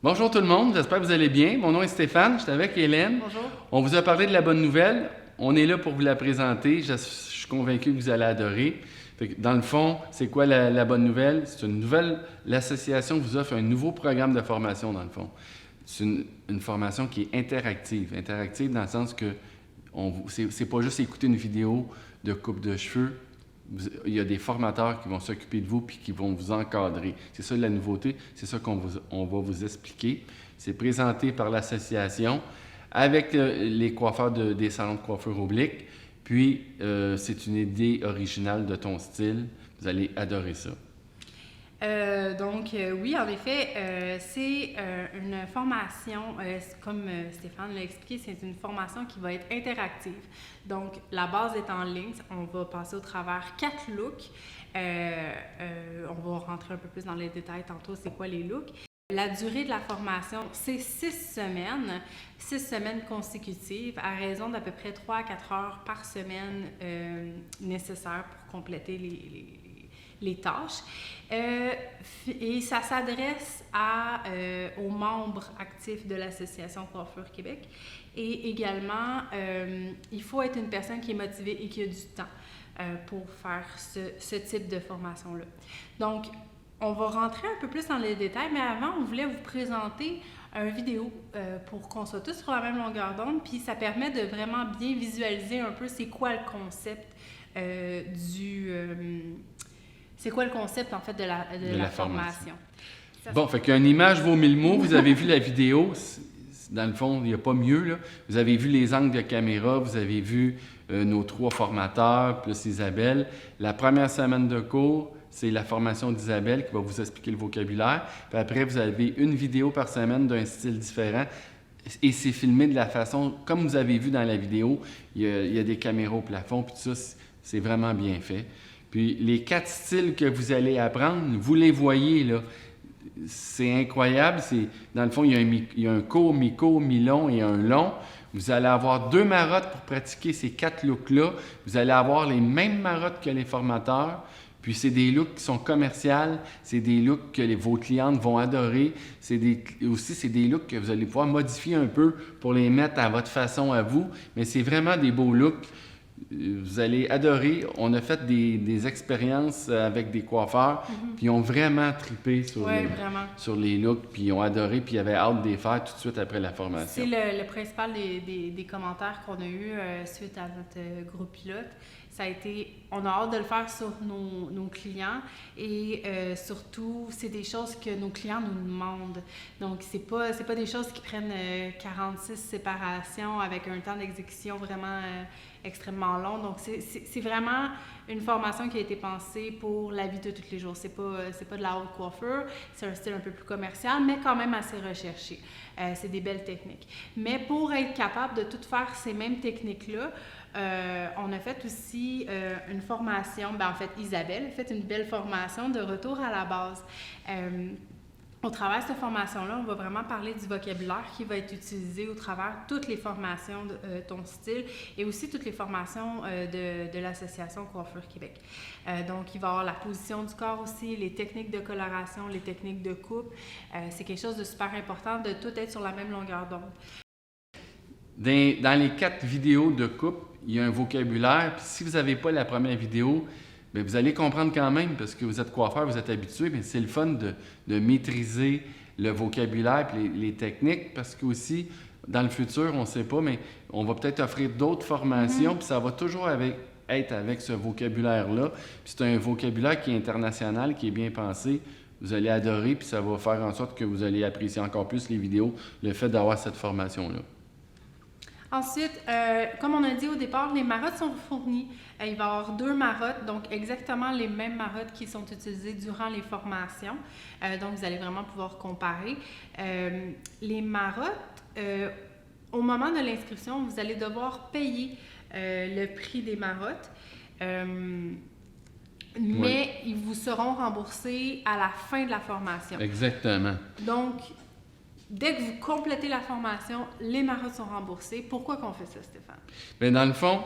Bonjour tout le monde, j'espère que vous allez bien. Mon nom est Stéphane, je suis avec Hélène. Bonjour. On vous a parlé de la bonne nouvelle. On est là pour vous la présenter. Je suis convaincu que vous allez adorer. Dans le fond, c'est quoi la bonne nouvelle? C'est une nouvelle. L'association vous offre un nouveau programme de formation, dans le fond. C'est une formation qui est interactive. Interactive dans le sens que c'est pas juste écouter une vidéo de coupe de cheveux. Il y a des formateurs qui vont s'occuper de vous puis qui vont vous encadrer. C'est ça la nouveauté, c'est ça on va vous expliquer. C'est présenté par l'association avec les coiffeurs des salons de coiffure oblique. Puis, c'est une idée originale de ton style. Vous allez adorer ça. Oui, en effet, c'est une formation, comme Stéphane l'a expliqué, c'est une formation qui va être interactive. Donc, la base est en ligne. On va passer au travers 4 looks. On va rentrer un peu plus dans les détails tantôt, c'est quoi les looks. La durée de la formation, c'est 6 semaines consécutives, à raison d'à peu près 3 à 4 heures par semaine nécessaires pour compléter les tâches. Et ça s'adresse aux membres actifs de l'Association Coiffure Québec. Et également, il faut être une personne qui est motivée et qui a du temps pour faire ce type de formation-là. Donc, on va rentrer un peu plus dans les détails, mais avant, on voulait vous présenter une vidéo pour qu'on soit tous sur la même longueur d'onde, puis ça permet de vraiment bien visualiser un peu c'est quoi le concept c'est quoi le concept, en fait, de la formation. Bon, fait qu'une image vaut 1000 mots. Vous avez vu la vidéo. Dans le fond, il n'y a pas mieux, là. Vous avez vu les angles de caméra, vous avez vu nos 3 formateurs, plus Isabelle. La première semaine de cours, c'est la formation d'Isabelle qui va vous expliquer le vocabulaire. Puis après, vous avez une vidéo par semaine d'un style différent. Et c'est filmé de la façon, comme vous avez vu dans la vidéo, il y a des caméras au plafond, puis tout ça, c'est vraiment bien fait. Puis les 4 styles que vous allez apprendre, vous les voyez, là. C'est incroyable. Dans le fond, il y a un court, mi-court, mi-long et un long. Vous allez avoir 2 marottes pour pratiquer ces 4 looks-là. Vous allez avoir les mêmes marottes que les formateurs. Puis c'est des looks qui sont commerciaux, c'est des looks que vos clientes vont adorer. C'est des looks que vous allez pouvoir modifier un peu pour les mettre à votre façon à vous. Mais c'est vraiment des beaux looks. Vous allez adorer. On a fait des expériences avec des coiffeurs, puis ils ont vraiment trippé sur les looks, puis ils ont adoré, puis ils avaient hâte de les faire tout de suite après la formation. C'est le principal des commentaires qu'on a eu suite à notre groupe pilote. Ça a été, on a hâte de le faire sur nos clients et surtout, c'est des choses que nos clients nous demandent. Donc, c'est pas des choses qui prennent 46 séparations avec un temps d'exécution vraiment extrêmement long. Donc, c'est vraiment une formation qui a été pensée pour la vie de tous les jours. C'est pas de la haute coiffure, c'est un style un peu plus commercial, mais quand même assez recherché. C'est des belles techniques. Mais pour être capable de tout faire ces mêmes techniques-là, on a fait aussi une formation, en fait, Isabelle a fait une belle formation de retour à la base. Au travers de cette formation-là, on va vraiment parler du vocabulaire qui va être utilisé au travers de toutes les formations de ton style et aussi toutes les formations de l'Association Coiffure Québec. Donc, il va y avoir la position du corps aussi, les techniques de coloration, les techniques de coupe. C'est quelque chose de super important de tout être sur la même longueur d'onde. Dans les 4 vidéos de coupe, il y a un vocabulaire. Puis si vous n'avez pas la première vidéo, bien, vous allez comprendre quand même parce que vous êtes coiffeur, vous êtes habitué, mais c'est le fun de maîtriser le vocabulaire et les techniques parce que aussi, dans le futur, on ne sait pas, mais on va peut-être offrir d'autres formations, puis ça va toujours être avec ce vocabulaire-là. Puis c'est un vocabulaire qui est international, qui est bien pensé. Vous allez adorer, puis ça va faire en sorte que vous allez apprécier encore plus les vidéos, le fait d'avoir cette formation-là. Ensuite, comme on a dit au départ, les marottes sont fournies. Il va y avoir 2 marottes, donc exactement les mêmes marottes qui sont utilisées durant les formations. Donc, vous allez vraiment pouvoir comparer. Les marottes, au moment de l'inscription, vous allez devoir payer le prix des marottes. Mais ils vous seront remboursés à la fin de la formation. Exactement. Donc, dès que vous complétez la formation, les marottes sont remboursées. Pourquoi qu'on fait ça, Stéphane? Bien, dans le fond,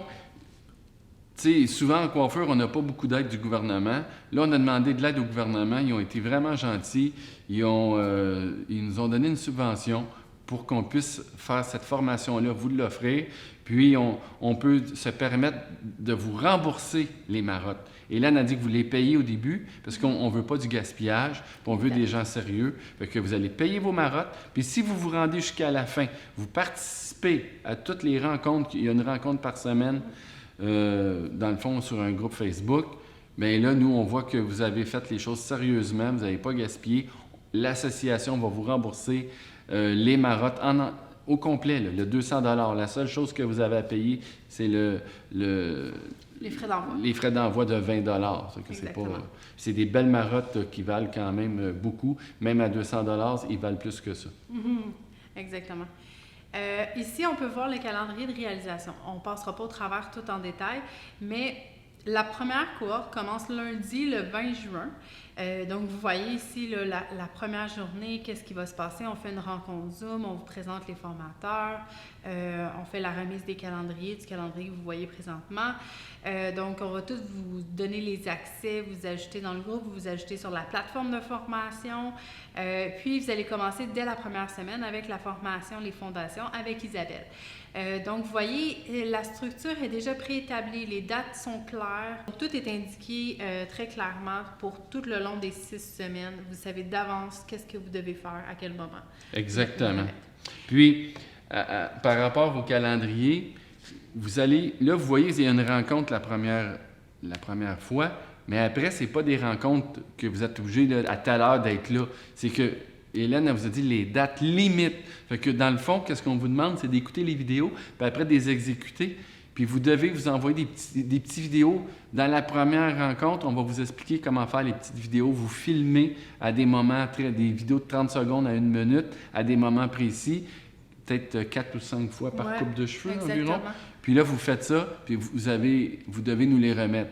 Tu sais, souvent en coiffure, on n'a pas beaucoup d'aide du gouvernement. Là, on a demandé de l'aide au gouvernement. Ils ont été vraiment gentils. Ils nous ont donné une subvention pour qu'on puisse faire cette formation-là, vous l'offrir. Puis, on peut se permettre de vous rembourser les marottes. Hélène a dit que vous les payez au début parce qu'on ne veut pas du gaspillage, puis on veut des gens sérieux. Fait que vous allez payer vos marottes. Puis, si vous vous rendez jusqu'à la fin, vous participez à toutes les rencontres. Il y a une rencontre par semaine. Dans le fond, sur un groupe Facebook, bien là, nous, on voit que vous avez fait les choses sérieusement, vous n'avez pas gaspillé. L'association va vous rembourser les marottes au complet, là, le 200 $. La seule chose que vous avez à payer, c'est les frais d'envoi. Les frais d'envoi de 20 $. C'est des belles marottes qui valent quand même beaucoup. Même à 200 $, ils valent plus que ça. Exactement. Ici, on peut voir le calendrier de réalisation. On ne passera pas au travers tout en détail, mais la première cohorte commence lundi, le 20 juin. Donc, vous voyez ici là, la première journée, qu'est-ce qui va se passer. On fait une rencontre Zoom, on vous présente les formateurs, on fait la remise des calendriers, du calendrier que vous voyez présentement. Donc, on va tous vous donner les accès, vous ajouter dans le groupe, vous ajouter sur la plateforme de formation. Puis, vous allez commencer dès la première semaine avec la formation, les fondations, avec Isabelle. Donc, vous voyez, la structure est déjà préétablie, les dates sont claires. Tout est indiqué très clairement pour tout le long des 6 semaines. Vous savez d'avance qu'est-ce que vous devez faire, à quel moment. Exactement. Puis, par rapport au calendrier, vous allez, là, vous voyez, il y a une rencontre la première fois, mais après, ce n'est pas des rencontres que vous êtes obligé là, à telle heure d'être là. C'est que Hélène, elle vous a dit les dates limites. Fait que dans le fond, qu'est-ce qu'on vous demande, c'est d'écouter les vidéos, puis après de les exécuter. Puis vous devez vous envoyer des petites vidéos. Dans la première rencontre, on va vous expliquer comment faire les petites vidéos. Vous filmez à des moments, des vidéos de 30 secondes à 1 minute, à des moments précis, peut-être 4 ou 5 fois par coupe de cheveux environ. Puis là, vous faites ça, puis vous devez nous les remettre,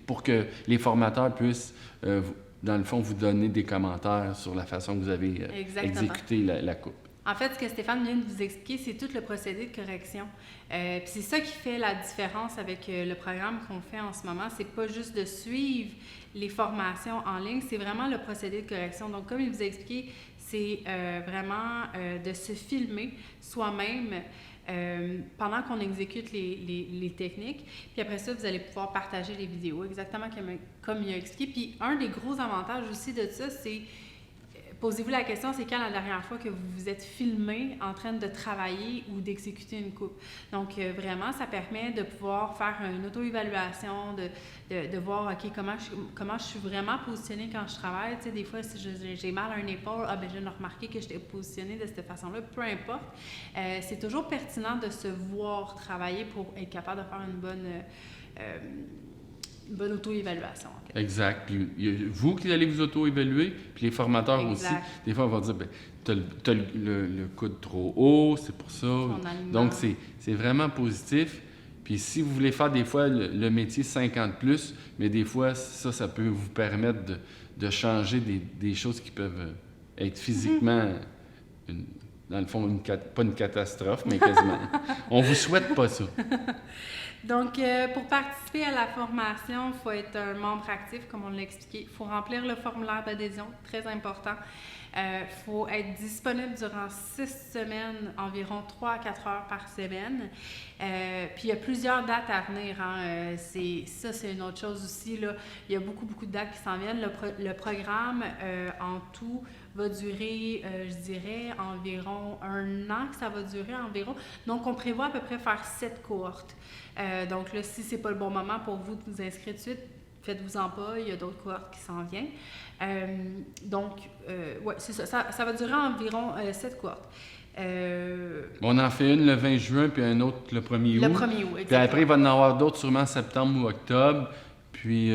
pour que les formateurs puissent, dans le fond, vous donner des commentaires sur la façon que vous avez exécuté la coupe. En fait, ce que Stéphane vient de vous expliquer, c'est tout le procédé de correction. Puis c'est ça qui fait la différence avec le programme qu'on fait en ce moment. C'est pas juste de suivre les formations en ligne, c'est vraiment le procédé de correction. Donc, comme il vous a expliqué, c'est vraiment de se filmer soi-même pendant qu'on exécute les techniques. Puis après ça, vous allez pouvoir partager les vidéos, exactement comme il a expliqué. Puis un des gros avantages aussi de ça, c'est posez-vous la question, c'est quand la dernière fois que vous vous êtes filmé en train de travailler ou d'exécuter une coupe? Donc, vraiment, ça permet de pouvoir faire une auto-évaluation, de voir, OK, comment je suis vraiment positionnée quand je travaille. Tu sais, des fois, si j'ai mal à une épaule, ben, je viens de remarquer que j'étais positionnée de cette façon-là. Peu importe. C'est toujours pertinent de se voir travailler pour être capable de faire une bonne auto-évaluation. En fait. Exact. Puis il y a vous qui allez vous auto-évaluer, puis les formateurs aussi. Des fois, on va dire, t'as le coude trop haut, c'est pour ça. Donc, c'est vraiment positif. Puis si vous voulez faire des fois le métier 50+, mais des fois, ça peut vous permettre de changer des choses qui peuvent être physiquement, dans le fond, pas une catastrophe, mais quasiment. On vous souhaite pas ça. Donc, pour participer à la formation, il faut être un membre actif, comme on l'a expliqué. Il faut remplir le formulaire d'adhésion, très important. Il faut être disponible durant 6 semaines, environ 3 à 4 heures par semaine. Puis, il y a plusieurs dates à venir. C'est une autre chose aussi. Là. Il y a beaucoup de dates qui s'en viennent. Le programme, en tout, va durer, je dirais, environ 1 an que ça va durer environ. Donc, on prévoit à peu près faire 7 cohortes. Donc là, si ce n'est pas le bon moment pour vous de vous inscrire tout de suite, faites-vous-en pas, il y a d'autres cohortes qui s'en viennent. Ouais, c'est ça. Ça va durer environ 7 cohortes. On en fait une le 20 juin, puis un autre le 1er août. Le 1er août, exactement. Puis après, il va y en avoir d'autres sûrement en septembre ou octobre, puis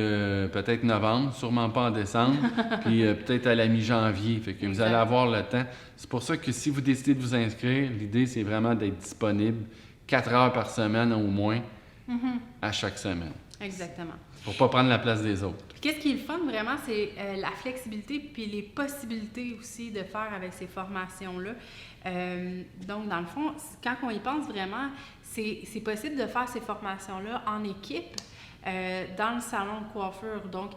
peut-être novembre, sûrement pas en décembre, puis peut-être à la mi-janvier. Fait que vous allez avoir le temps. C'est pour ça que si vous décidez de vous inscrire, l'idée, c'est vraiment d'être disponible 4 heures par semaine au moins, à chaque semaine. Exactement. Pour ne pas prendre la place des autres. Puis qu'est-ce qui est le fun vraiment, c'est la flexibilité puis les possibilités aussi de faire avec ces formations-là. Donc, dans le fond, quand on y pense vraiment, c'est possible de faire ces formations-là en équipe. dans le salon de coiffure. Donc,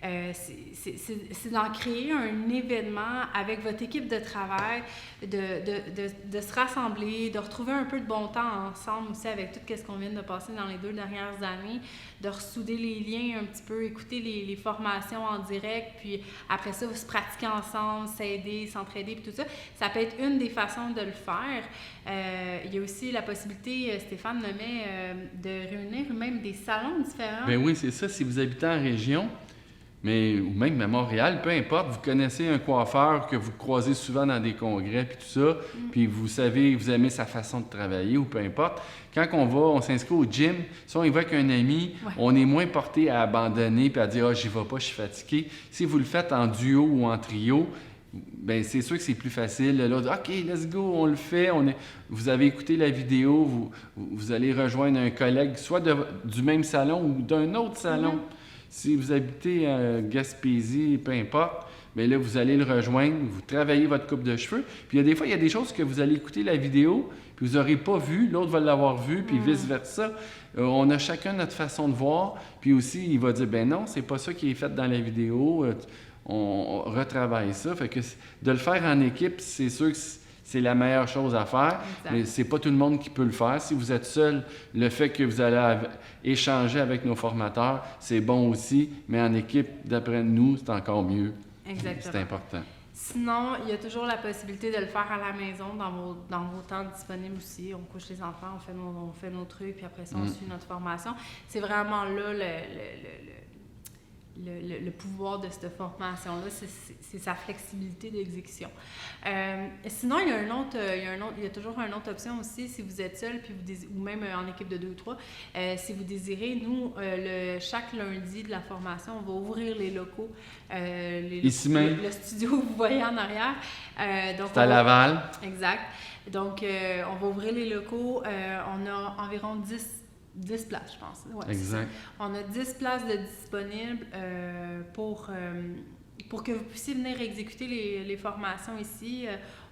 c'est d'en créer un événement avec votre équipe de travail, de se rassembler, de retrouver un peu de bon temps ensemble aussi avec tout ce qu'on vient de passer dans les 2 dernières années, de ressouder les liens un petit peu, écouter les formations en direct, puis après ça, se pratiquer ensemble, s'aider, s'entraider, puis tout ça. Ça peut être une des façons de le faire. Il y a aussi la possibilité, Stéphane nommait, de réunir même des salons différents. Bien oui, c'est ça. Si vous habitez en région, ou même à Montréal, peu importe, vous connaissez un coiffeur que vous croisez souvent dans des congrès, puis tout ça, puis vous savez, vous aimez sa façon de travailler, ou peu importe. Quand on s'inscrit au gym, si on y va avec un ami, on est moins porté à abandonner puis à dire « Ah, j'y vais pas, je suis fatigué ». Si vous le faites en duo ou en trio, bien, c'est sûr que c'est plus facile. Là, OK, let's go, on le fait. Vous avez écouté la vidéo, vous allez rejoindre un collègue, soit du même salon ou d'un autre salon. Si vous habitez à Gaspésie, peu importe, bien là, vous allez le rejoindre, vous travaillez votre coupe de cheveux. Puis des fois, il y a des choses que vous allez écouter la vidéo, puis vous n'aurez pas vu, l'autre va l'avoir vu, puis vice-versa. On a chacun notre façon de voir, puis aussi, il va dire, ben non, c'est pas ça qui est fait dans la vidéo, on retravaille ça. Fait que de le faire en équipe, c'est sûr que c'est la meilleure chose à faire, mais c'est pas tout le monde qui peut le faire. Si vous êtes seul, le fait que vous allez échanger avec nos formateurs, c'est bon aussi, mais en équipe, d'après nous, c'est encore mieux. Exactement. C'est important. Sinon, il y a toujours la possibilité de le faire à la maison, dans vos temps disponibles aussi. On couche les enfants, on fait nos trucs, puis après ça, on suit notre formation. C'est vraiment là le pouvoir de cette formation-là, c'est sa flexibilité d'exécution. Sinon, il y a toujours une autre option aussi, si vous êtes seul, puis ou même en équipe de 2 ou 3, si vous désirez, nous, chaque lundi de la formation, on va ouvrir les locaux. Ici même. Le studio que vous voyez en arrière. C'est à Laval. Exact. Donc, on va ouvrir les locaux. On a environ 10 places, je pense. Ouais, exact. On a 10 places de disponibles pour que vous puissiez venir exécuter les formations ici.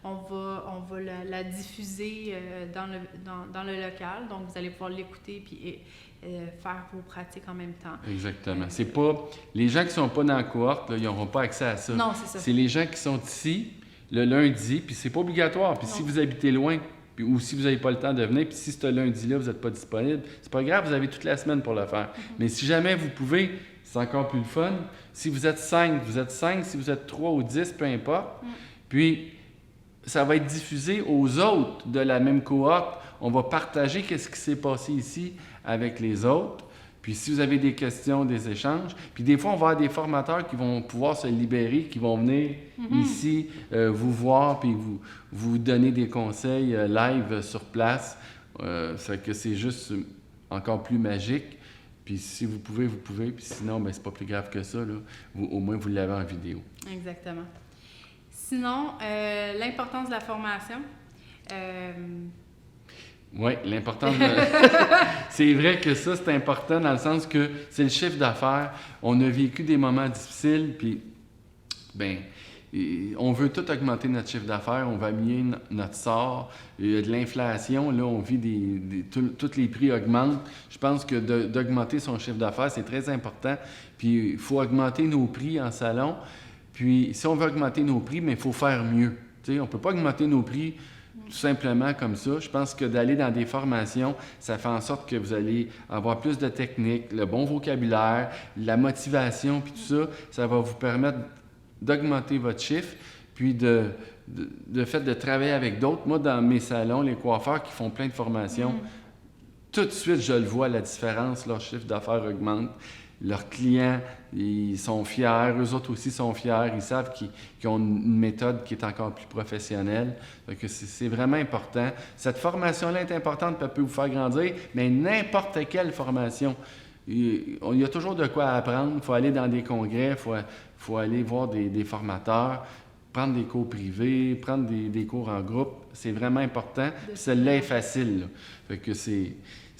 On va la diffuser dans le local. Donc, vous allez pouvoir l'écouter puis faire vos pratiques en même temps. Exactement. C'est pas... Les gens qui sont pas dans la cohorte, là, ils n'auront pas accès à ça. Non, c'est ça. C'est les gens qui sont ici le lundi, puis c'est pas obligatoire. Puis si vous habitez loin, ou si vous n'avez pas le temps de venir, puis si ce lundi-là, vous n'êtes pas disponible, c'est pas grave, vous avez toute la semaine pour le faire. Mais si jamais vous pouvez, c'est encore plus le fun. Si vous êtes 5, vous êtes 5. Si vous êtes 3 ou 10, peu importe. Puis, ça va être diffusé aux autres de la même cohorte. On va partager qu'est-ce qui s'est passé ici avec les autres. Puis si vous avez des questions, des échanges, puis des fois, on va avoir des formateurs qui vont pouvoir se libérer, qui vont venir ici vous voir, puis vous donner des conseils live sur place. Ça fait que c'est juste encore plus magique. Puis si vous pouvez, vous pouvez. Puis sinon, bien, c'est pas plus grave que ça. Là. Au moins, vous l'avez en vidéo. Exactement. Sinon, l'importance de la formation. Oui, l'importance c'est vrai que ça, c'est important dans le sens que c'est le chiffre d'affaires. On a vécu des moments difficiles, puis bien, on veut tout augmenter notre chiffre d'affaires, on va améliorer notre sort. Il y a de l'inflation, là, on vit tous les prix augmentent. Je pense que d'augmenter son chiffre d'affaires, c'est très important. Puis il faut augmenter nos prix en salon. Puis si on veut augmenter nos prix, mais il faut faire mieux. T'sais, on ne peut pas augmenter nos prix tout simplement comme ça. Je pense que d'aller dans des formations, ça fait en sorte que vous allez avoir plus de techniques, le bon vocabulaire, la motivation, puis tout ça, ça va vous permettre d'augmenter votre chiffre, puis de fait de travailler avec d'autres. Moi, dans mes salons, les coiffeurs qui font plein de formations, tout de suite, je le vois, la différence, leur chiffre d'affaires augmente. Leurs clients, ils sont fiers, eux autres aussi sont fiers, ils savent qu'ils ont une méthode qui est encore plus professionnelle. Donc, c'est vraiment important. Cette formation-là est importante, elle peut vous faire grandir, mais n'importe quelle formation. Il y a toujours de quoi apprendre. Il faut aller dans des congrès, il faut aller voir des formateurs, prendre des cours privés, prendre des cours en groupe. C'est vraiment important. Celle-là est facile. Là. Fait que c'est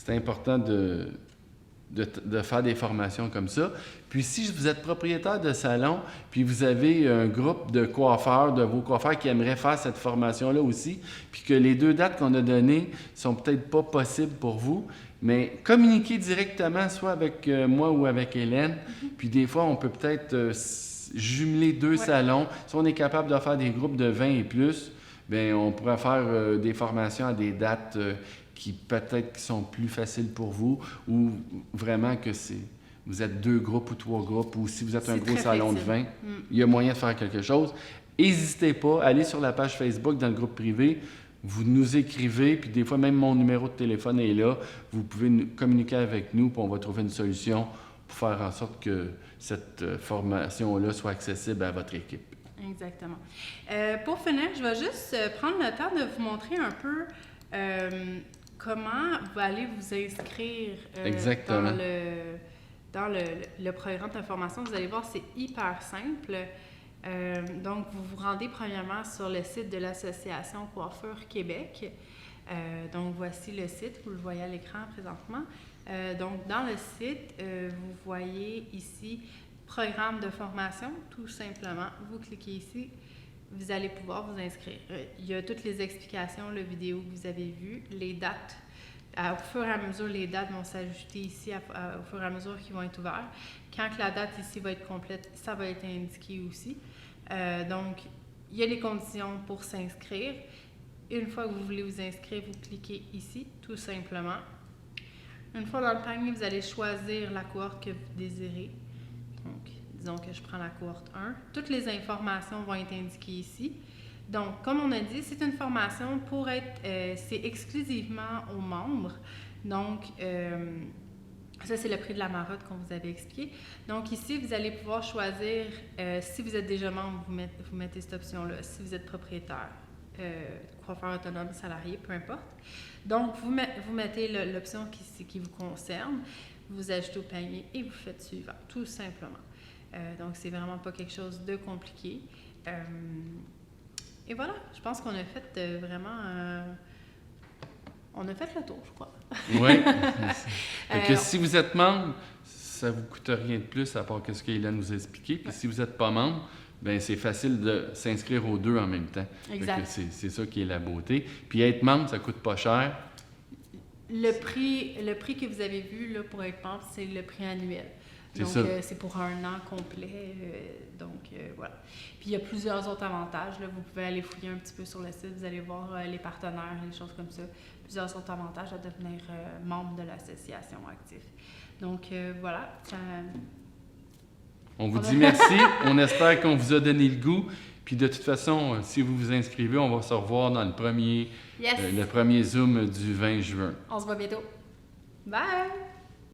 important de faire des formations comme ça. Puis si vous êtes propriétaire de salon, puis vous avez un groupe de coiffeurs, de vos coiffeurs qui aimeraient faire cette formation-là aussi, puis que les 2 dates qu'on a données sont peut-être pas possibles pour vous, Mais communiquez directement, soit avec moi ou avec Hélène. Puis des fois, on peut peut-être jumeler deux salons. Si on est capable de faire des groupes de 20 et plus, bien, on pourrait faire des formations à des dates qui peut-être qui sont plus faciles pour vous, ou vraiment que vous êtes 2 groupes ou 3 groupes, ou si vous êtes un gros salon de 20, il y a moyen de faire quelque chose. N'hésitez pas, allez sur la page Facebook dans le groupe privé, vous nous écrivez, puis des fois même mon numéro de téléphone est là, vous pouvez communiquer avec nous, puis on va trouver une solution pour faire en sorte que cette formation-là soit accessible à votre équipe. Exactement. Pour finir, je vais juste prendre le temps de vous montrer un peu comment vous allez vous inscrire dans le programme de formation. Vous allez voir, c'est hyper simple. Donc, vous vous rendez premièrement sur le site de l'Association Coiffure Québec. Donc, voici le site, vous le voyez à l'écran présentement. Donc, dans le site, vous voyez ici programme de formation, tout simplement. Vous cliquez ici, vous allez pouvoir vous inscrire. Il y a toutes les explications, la vidéo que vous avez vue, les dates. Au fur et à mesure, les dates vont s'ajouter ici au fur et à mesure qu'ils vont être ouverts. Quand la date ici va être complète, ça va être indiqué aussi. Donc, il y a les conditions pour s'inscrire. Une fois que vous voulez vous inscrire, vous cliquez ici, tout simplement. Une fois dans le panier, vous allez choisir la cohorte que vous désirez. Donc, disons que je prends la cohorte 1. Toutes les informations vont être indiquées ici. Donc, comme on a dit, c'est une formation pour être, c'est exclusivement aux membres. Donc, ça, c'est le prix de la marotte qu'on vous avait expliqué. Donc, ici, vous allez pouvoir choisir, si vous êtes déjà membre, vous mettez cette option-là. Si vous êtes propriétaire, coiffeur autonome, salarié, peu importe. Donc, vous mettez l'option qui vous concerne, vous ajoutez au panier et vous faites suivant, tout simplement. Donc, c'est vraiment pas quelque chose de compliqué. Et voilà, je pense qu'on a fait vraiment... on a fait le tour, je crois. Oui. Si vous êtes membre, ça ne vous coûte rien de plus à part ce qu'Hélène nous a expliqué. Puis si vous n'êtes pas membre, bien, c'est facile de s'inscrire aux deux en même temps. Exact. C'est ça qui est la beauté. Puis être membre, ça ne coûte pas cher. Le prix que vous avez vu là, pour être membre, c'est le prix annuel. Donc, c'est pour un an complet. Voilà. Puis, il y a plusieurs autres avantages. Là. Vous pouvez aller fouiller un petit peu sur le site. Vous allez voir les partenaires, les choses comme ça. Plusieurs autres avantages à devenir membre de l'association active. Donc, voilà. On vous dit merci. On espère qu'on vous a donné le goût. Puis, de toute façon, si vous vous inscrivez, on va se revoir dans le premier Zoom du 20 juin. On se voit bientôt. Bye!